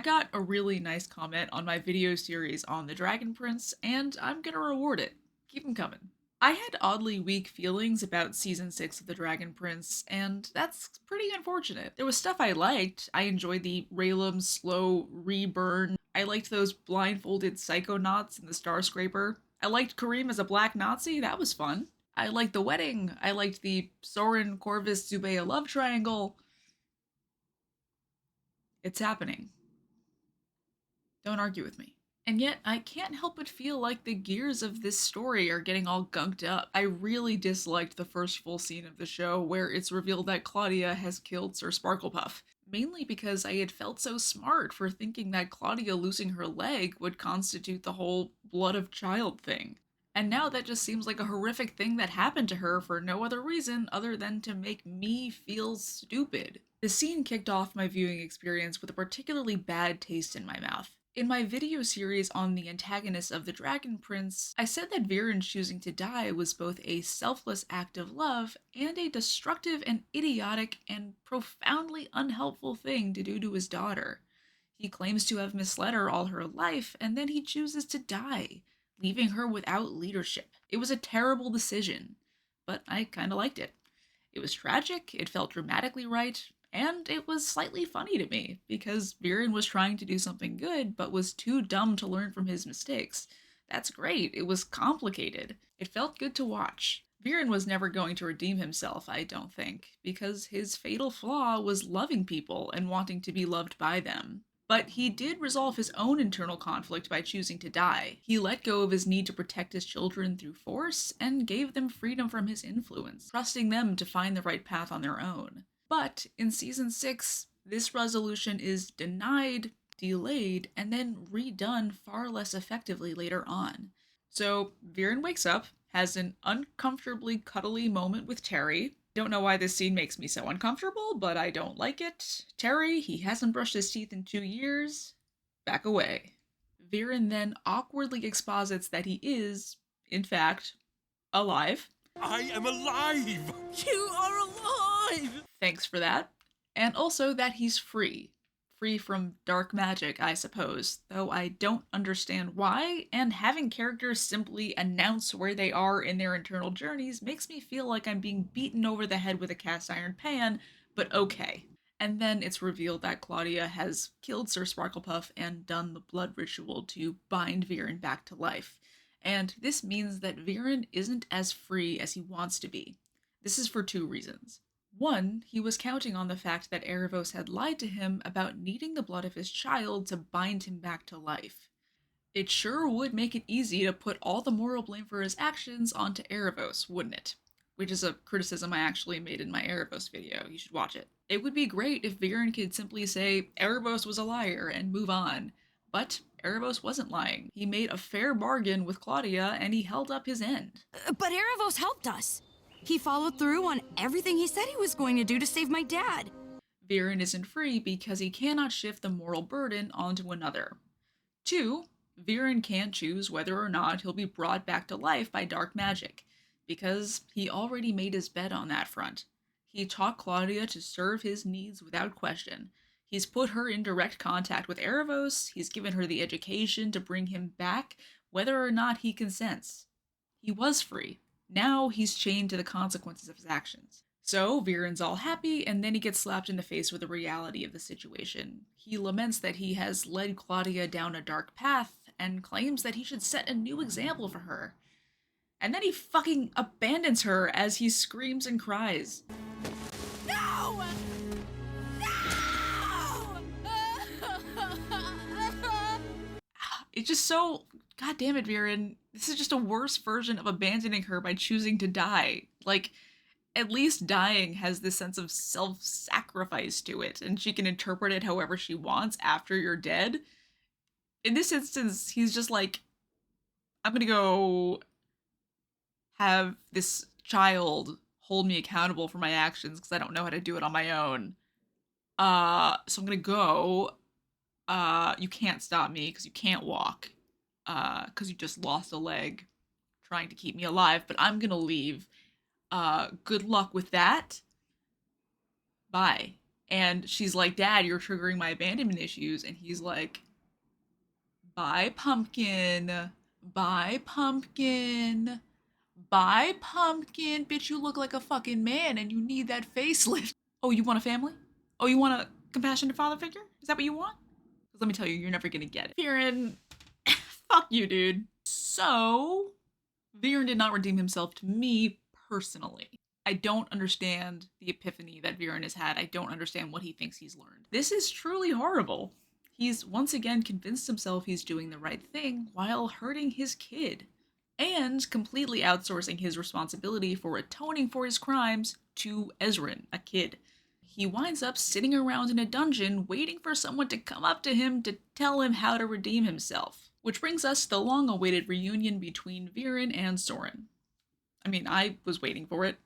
got a really nice comment on my video series on the Dragon Prince, and I'm gonna reward it. Keep them coming. I had oddly weak feelings about season 6 of The Dragon Prince, and that's pretty unfortunate. There was stuff I liked. I enjoyed the Raylam's slow reburn. I liked those blindfolded psychonauts in the Star Scraper. I liked Kareem as a black Nazi, that was fun. I liked the wedding. I liked the Soren Corvus Zubeya love triangle. It's happening. Don't argue with me. And yet, I can't help but feel like the gears of this story are getting all gunked up. I really disliked the first full scene of the show where it's revealed that Claudia has killed Sir Sparklepuff. Mainly because I had felt so smart for thinking that Claudia losing her leg would constitute the whole blood of child thing. And now that just seems like a horrific thing that happened to her for no other reason other than to make me feel stupid. The scene kicked off my viewing experience with a particularly bad taste in my mouth. In my video series on the antagonist of the Dragon Prince, I said that Viren choosing to die was both a selfless act of love and a destructive and idiotic and profoundly unhelpful thing to do to his daughter. He claims to have misled her all her life, and then he chooses to die, leaving her without leadership. It was a terrible decision, but I kinda liked it. It was tragic, it felt dramatically right, and it was slightly funny to me, because Viren was trying to do something good, but was too dumb to learn from his mistakes. That's great, it was complicated. It felt good to watch. Viren was never going to redeem himself, I don't think, because his fatal flaw was loving people and wanting to be loved by them. But he did resolve his own internal conflict by choosing to die. He let go of his need to protect his children through force and gave them freedom from his influence, trusting them to find the right path on their own. But in season 6, this resolution is denied, delayed, and then redone far less effectively later on. So Viren wakes up, has an uncomfortably cuddly moment with Terry. Don't know why this scene makes me so uncomfortable, but I don't like it. Terry, he hasn't brushed his teeth in 2 years. Back away. Viren then awkwardly exposits that he is, in fact, alive. I am alive! You are alive! Thanks for that. And also that he's free. Free from dark magic, I suppose, though I don't understand why, and having characters simply announce where they are in their internal journeys makes me feel like I'm being beaten over the head with a cast iron pan, but okay. And then it's revealed that Claudia has killed Sir Sparklepuff and done the blood ritual to bind Viren back to life. And this means that Viren isn't as free as he wants to be. This is for 2 reasons. One, he was counting on the fact that Aaravos had lied to him about needing the blood of his child to bind him back to life. It sure would make it easy to put all the moral blame for his actions onto Aaravos, wouldn't it? Which is a criticism I actually made in my Aaravos video, you should watch it. It would be great if Viren could simply say, Aaravos was a liar, and move on. But Aaravos wasn't lying. He made a fair bargain with Claudia, and he held up his end. But Aaravos helped us. He followed through on everything he said he was going to do to save my dad. Viren isn't free because he cannot shift the moral burden onto another. 2, Viren can't choose whether or not he'll be brought back to life by dark magic, because he already made his bet on that front. He taught Claudia to serve his needs without question. He's put her in direct contact with Aaravos, he's given her the education to bring him back, whether or not he consents. He was free. Now he's chained to the consequences of his actions. So Viren's all happy, and then he gets slapped in the face with the reality of the situation. He laments that he has led Claudia down a dark path, and claims that he should set a new example for her. And then he fucking abandons her as he screams and cries. No! No! It's just so... God damn it, Viren. This is just a worse version of abandoning her by choosing to die. Like, at least dying has this sense of self-sacrifice to it, and she can interpret it however she wants after you're dead. In this instance, he's just like, I'm gonna go have this child hold me accountable for my actions because I don't know how to do it on my own. So I'm gonna go. You can't stop me because you can't walk. Because you just lost a leg trying to keep me alive, but I'm gonna leave. Good luck with that. Bye. And she's like, Dad, you're triggering my abandonment issues. And he's like, bye, pumpkin. Bye, pumpkin. Bye, pumpkin. Bitch, you look like a fucking man and you need that facelift. Oh, you want a family? Oh, you want a compassionate father figure? Is that what you want? Because let me tell you, you're never gonna get it. Viren, fuck you, dude. So, Viren did not redeem himself to me personally. I don't understand the epiphany that Viren has had. I don't understand what he thinks he's learned. This is truly horrible. He's once again convinced himself he's doing the right thing while hurting his kid, and completely outsourcing his responsibility for atoning for his crimes to Ezrin, a kid. He winds up sitting around in a dungeon waiting for someone to come up to him to tell him how to redeem himself. Which brings us to the long awaited reunion between Viren and Soren. I mean, I was waiting for it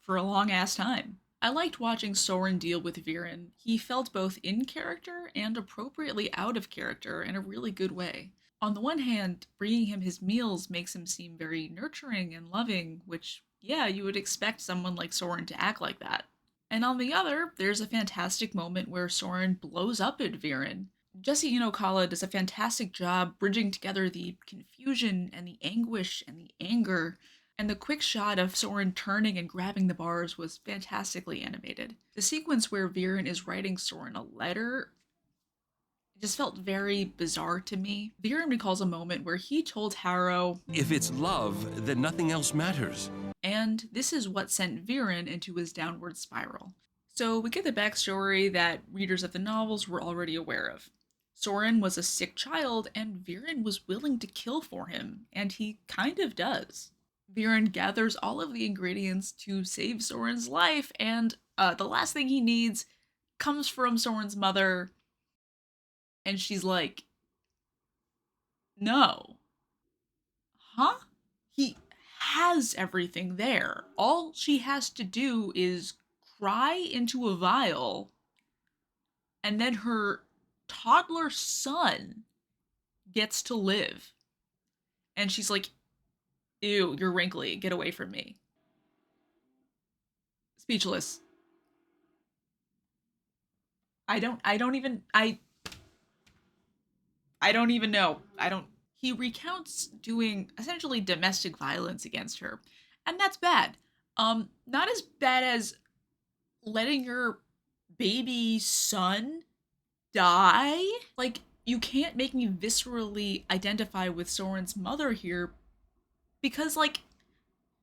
for a long ass time. I liked watching Soren deal with Viren. He felt both in character and appropriately out of character in a really good way. On the one hand, bringing him his meals makes him seem very nurturing and loving, which, yeah, you would expect someone like Soren to act like that. And on the other, there's a fantastic moment where Soren blows up at Viren. Jesse Inokala does a fantastic job bridging together the confusion and the anguish and the anger, and the quick shot of Soren turning and grabbing the bars was fantastically animated. The sequence where Viren is writing Soren a letter just felt very bizarre to me. Viren recalls a moment where he told Harrow, If it's love, then nothing else matters. and this is what sent Viren into his downward spiral. So we get the backstory that readers of the novels were already aware of. Soren was a sick child, and Viren was willing to kill for him, and he kind of does. Viren gathers all of the ingredients to save Soren's life, and the last thing he needs comes from Soren's mother, and she's like, no. Huh? He has everything there. All she has to do is cry into a vial, and then her toddler son gets to live. And she's like, ew, you're wrinkly. Get away from me. Speechless. I don't even know. He recounts doing essentially domestic violence against her. And that's bad. Not as bad as letting your baby son die. Like, you can't make me viscerally identify with Soren's mother here because, like,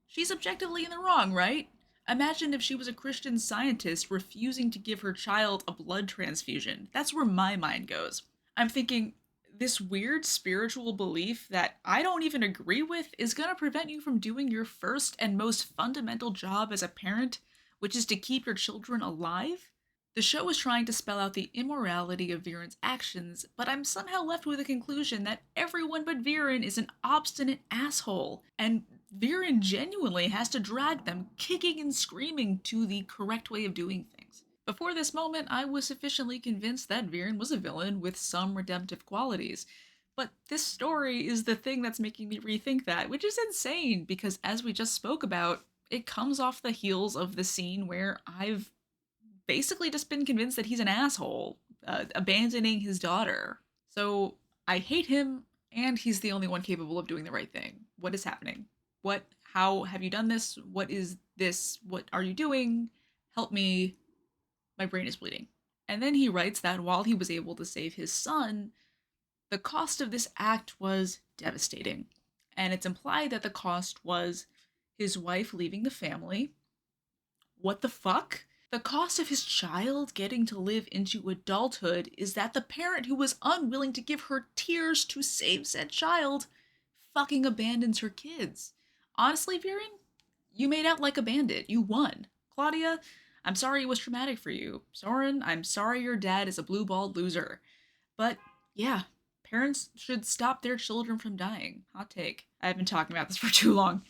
she's objectively in the wrong, right? Imagine if she was a Christian Scientist refusing to give her child a blood transfusion. That's where my mind goes. I'm thinking, this weird spiritual belief that I don't even agree with is gonna prevent you from doing your first and most fundamental job as a parent, which is to keep your children alive? The show is trying to spell out the immorality of Viren's actions, but I'm somehow left with a conclusion that everyone but Viren is an obstinate asshole, and Viren genuinely has to drag them kicking and screaming to the correct way of doing things. Before this moment, I was sufficiently convinced that Viren was a villain with some redemptive qualities, but this story is the thing that's making me rethink that, which is insane because, as we just spoke about, it comes off the heels of the scene where I've basically just been convinced that he's an asshole, abandoning his daughter. So I hate him, and he's the only one capable of doing the right thing. What is happening? What? How have you done this? What is this? What are you doing? Help me. My brain is bleeding. And then he writes that while he was able to save his son, the cost of this act was devastating. And it's implied that the cost was his wife leaving the family. What the fuck? The cost of his child getting to live into adulthood is that the parent who was unwilling to give her tears to save said child fucking abandons her kids. Honestly, Viren, you made out like a bandit. You won. Claudia, I'm sorry it was traumatic for you. Soren, I'm sorry your dad is a blue-balled loser. But yeah, parents should stop their children from dying. Hot take. I've been talking about this for too long.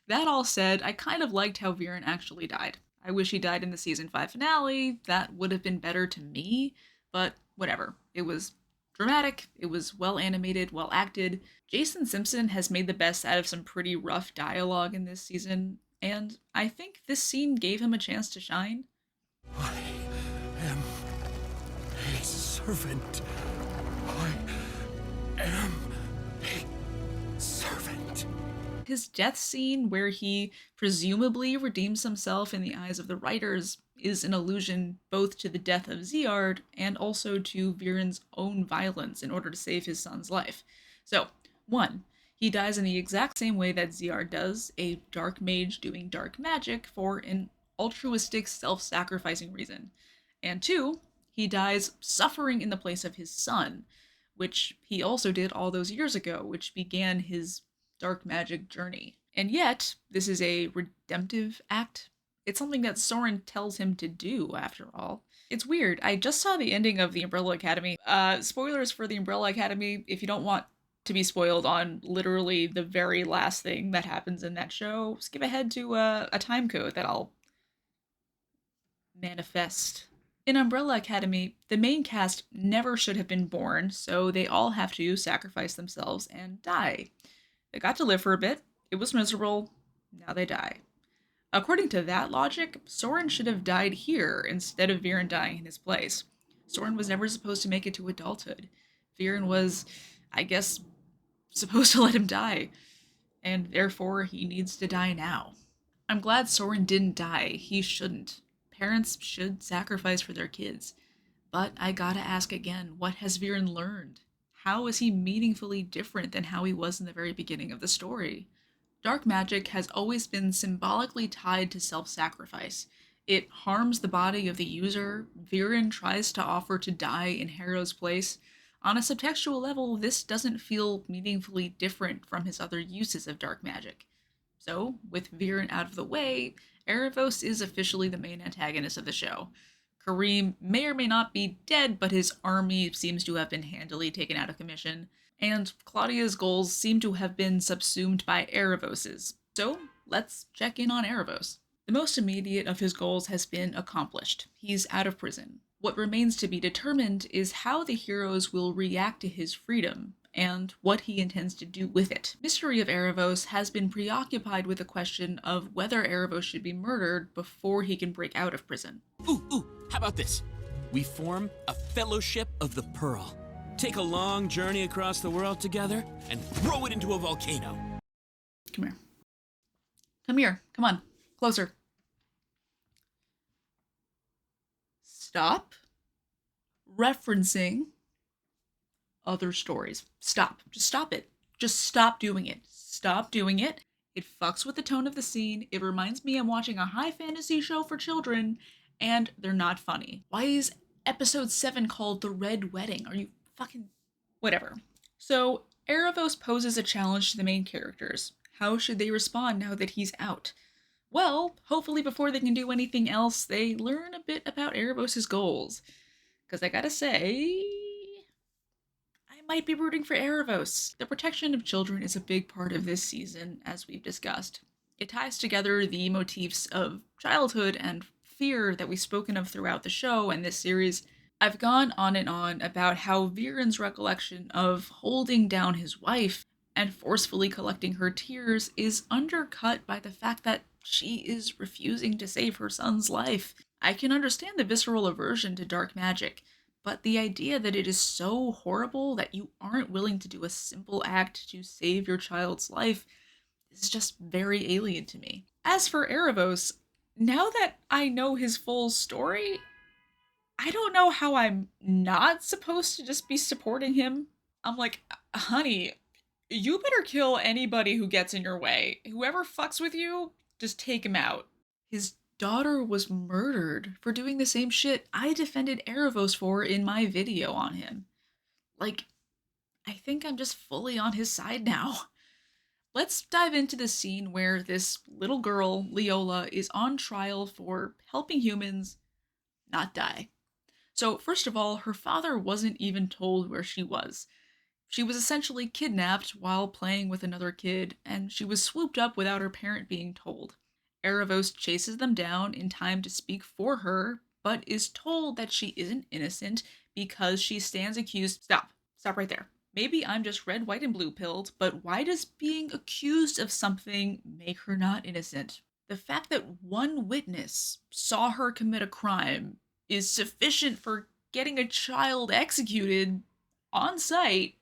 That all said, I kind of liked how Viren actually died. I wish he died in the season 5 finale. That would have been better to me, but whatever. It was dramatic, it was well animated, well acted. Jason Simpson has made the best out of some pretty rough dialogue in this season, and I think this scene gave him a chance to shine. I am servant. I am a servant. His death scene, where he presumably redeems himself in the eyes of the writers, is an allusion both to the death of Ziard and also to Viren's own violence in order to save his son's life. So, 1. He dies in the exact same way that Ziard does, a dark mage doing dark magic for an altruistic, self sacrificing reason. And 2. He dies suffering in the place of his son, which he also did all those years ago, which began his dark magic journey. And yet, this is a redemptive act. It's something that Soren tells him to do, after all. It's weird. I just saw the ending of the Umbrella Academy. Spoilers for the Umbrella Academy. If you don't want to be spoiled on literally the very last thing that happens in that show, skip ahead to a time code that I'll manifest. In Umbrella Academy, the main cast never should have been born, so they all have to sacrifice themselves and die. They got to live for a bit, it was miserable, now they die. According to that logic, Soren should have died here instead of Viren dying in his place. Soren was never supposed to make it to adulthood. Viren was, I guess, supposed to let him die, and therefore he needs to die now. I'm glad Soren didn't die. He shouldn't. Parents should sacrifice for their kids. But I gotta ask again, what has Viren learned? How is he meaningfully different than how he was in the very beginning of the story? Dark magic has always been symbolically tied to self sacrifice. It harms the body of the user. Viren tries to offer to die in Harrow's place. On a subtextual level, this doesn't feel meaningfully different from his other uses of dark magic. So, with Viren out of the way, Aaravos is officially the main antagonist of the show. Kareem may or may not be dead, but his army seems to have been handily taken out of commission, and Claudia's goals seem to have been subsumed by Aaravos's. So, let's check in on Aaravos. The most immediate of his goals has been accomplished. He's out of prison. What remains to be determined is how the heroes will react to his freedom, and what he intends to do with it. Mystery of Aaravos has been preoccupied with the question of whether Aaravos should be murdered before he can break out of prison. Ooh, how about this? We form a Fellowship of the Pearl. Take a long journey across the world together and throw it into a volcano. Come here. Come here. Come on. Closer. Stop referencing other stories. Stop. Just stop it. Just stop doing it. Stop doing it. It fucks with the tone of the scene. It reminds me I'm watching a high fantasy show for children, and they're not funny. Why is episode 7 called The Red Wedding? Are you fucking... Whatever. So, Aaravos poses a challenge to the main characters. How should they respond now that he's out? Well, hopefully before they can do anything else, they learn a bit about Aaravos' goals. Because I gotta say, I might be rooting for Aaravos. The protection of children is a big part of this season, as we've discussed. It ties together the motifs of childhood and fear that we've spoken of throughout the show and this series. I've gone on and on about how Viren's recollection of holding down his wife and forcefully collecting her tears is undercut by the fact that she is refusing to save her son's life. I can understand the visceral aversion to dark magic, but the idea that it is so horrible that you aren't willing to do a simple act to save your child's life is just very alien to me. As for Aaravos, now that I know his full story, I don't know how I'm not supposed to just be supporting him. I'm like, honey, you better kill anybody who gets in your way. Whoever fucks with you, just take him out. His daughter was murdered for doing the same shit I defended Aaravos for in my video on him. Like, I think I'm just fully on his side now. Let's dive into the scene where this little girl, Leola, is on trial for helping humans not die. So, first of all, her father wasn't even told where she was. She was essentially kidnapped while playing with another kid, and she was swooped up without her parent being told. Aaravos chases them down in time to speak for her, but is told that she isn't innocent because she stands accused. Stop right there. Maybe I'm just red, white, and blue pilled, but why does being accused of something make her not innocent? The fact that one witness saw her commit a crime is sufficient for getting a child executed on site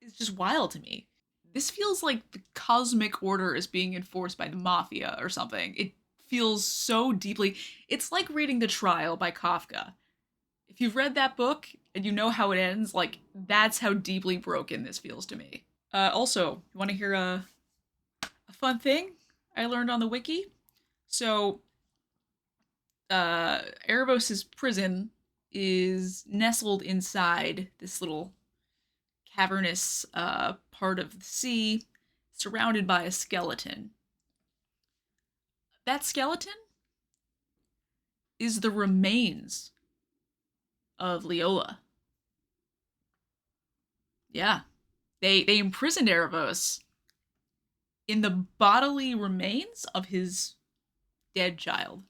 is just wild to me. This feels like the cosmic order is being enforced by the mafia or something. It feels so deeply. It's like reading The Trial by Kafka. If you've read that book and you know how it ends, like, that's how deeply broken this feels to me. Also, you want to hear a fun thing I learned on the wiki? So, Aaravos' prison is nestled inside this little cavernous part of the sea, surrounded by a skeleton. That skeleton is the remains of Leola. Yeah, they imprisoned Aaravos in the bodily remains of his dead child.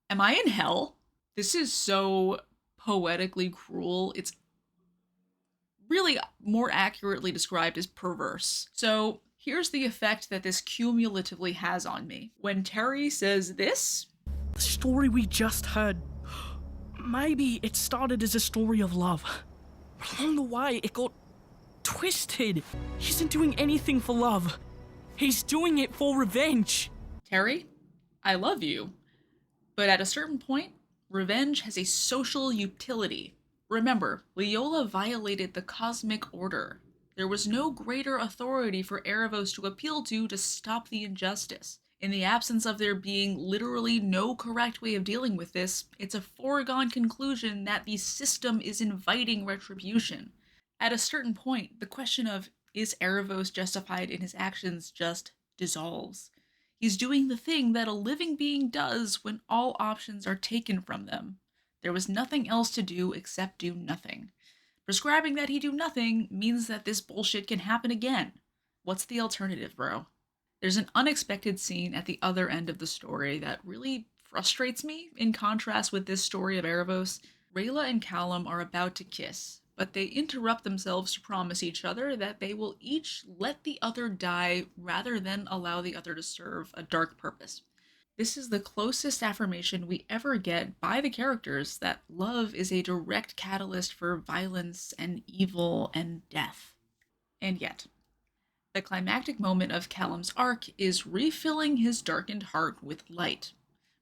Am I in hell? This is so poetically cruel. It's really more accurately described as perverse. So here's the effect that this cumulatively has on me. When Terry says this, The story we just heard, maybe it started as a story of love. But along the way, it got twisted. He isn't doing anything for love. He's doing it for revenge. Terry, I love you, but at a certain point, revenge has a social utility. Remember, Leola violated the cosmic order. There was no greater authority for Aaravos to appeal to stop the injustice. In the absence of there being literally no correct way of dealing with this, it's a foregone conclusion that the system is inviting retribution. At a certain point, the question of is Aaravos justified in his actions just dissolves. He's doing the thing that a living being does when all options are taken from them. There was nothing else to do except do nothing. Prescribing that he do nothing means that this bullshit can happen again. What's the alternative, bro? There's an unexpected scene at the other end of the story that really frustrates me in contrast with this story of Aaravos. Rayla and Callum are about to kiss, but they interrupt themselves to promise each other that they will each let the other die rather than allow the other to serve a dark purpose. This is the closest affirmation we ever get by the characters that love is a direct catalyst for violence and evil and death. And yet, the climactic moment of Callum's arc is refilling his darkened heart with light.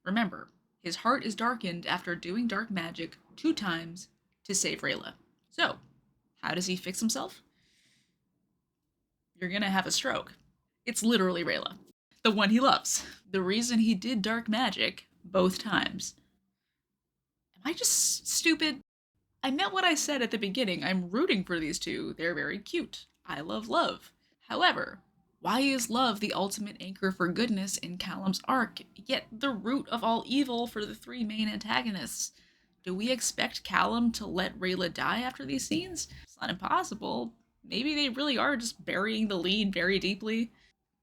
Remember, his heart is darkened after doing dark magic 2 times to save Rayla. So, how does he fix himself? You're gonna have a stroke. It's literally Rayla, the one he loves. The reason he did dark magic both times. Am I just stupid? I meant what I said at the beginning. I'm rooting for these two. They're very cute. I love love. However, why is love the ultimate anchor for goodness in Callum's arc, yet the root of all evil for the 3 main antagonists? Do we expect Callum to let Rayla die after these scenes? It's not impossible. Maybe they really are just burying the lead very deeply.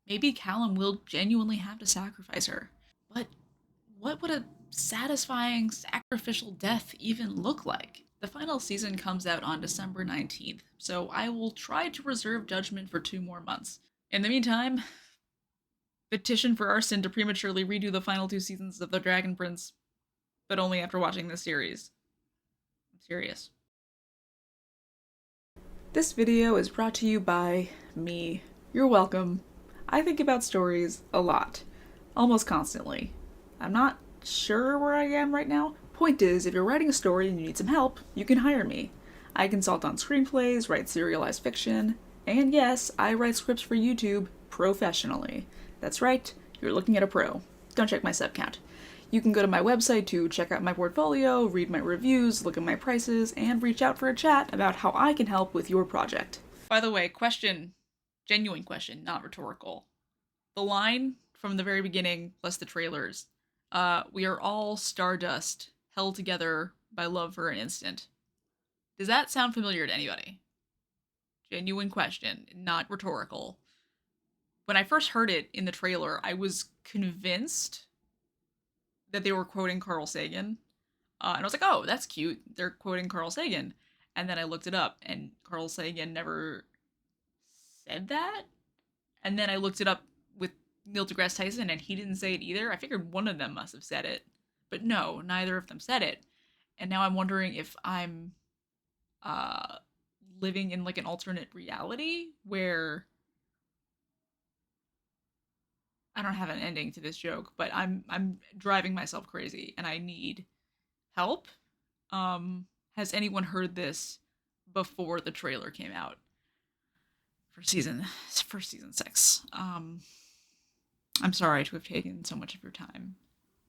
Maybe Callum will genuinely have to sacrifice her. But what would a satisfying sacrificial death even look like? The final season comes out on December 19th, so I will try to reserve judgment for 2 more months. In the meantime, petition for arson to prematurely redo the final 2 seasons of The Dragon Prince, but only after watching this series. I'm serious. This video is brought to you by me. You're welcome. I think about stories a lot, almost constantly. I'm not sure where I am right now. Point is, if you're writing a story and you need some help, you can hire me. I consult on screenplays, write serialized fiction, and yes, I write scripts for YouTube professionally. That's right, you're looking at a pro. Don't check my sub count. You can go to my website to check out my portfolio, read my reviews, look at my prices, and reach out for a chat about how I can help with your project. By the way, question, genuine question, not rhetorical. The line from the very beginning, plus the trailers, we are all stardust, held together by love for an instant. Does that sound familiar to anybody? Genuine question, not rhetorical. When I first heard it in the trailer, I was convinced that they were quoting Carl Sagan. And I was like, oh, that's cute. They're quoting Carl Sagan. And then I looked it up, and Carl Sagan never said that. And then I looked it up with Neil deGrasse Tyson, and he didn't say it either. I figured one of them must have said it. But no, neither of them said it. And now I'm wondering if I'm uh living in like an alternate reality where I don't have an ending to this joke, but I'm driving myself crazy and I need help. Has anyone heard this before the trailer came out for season 6? I'm sorry to have taken so much of your time.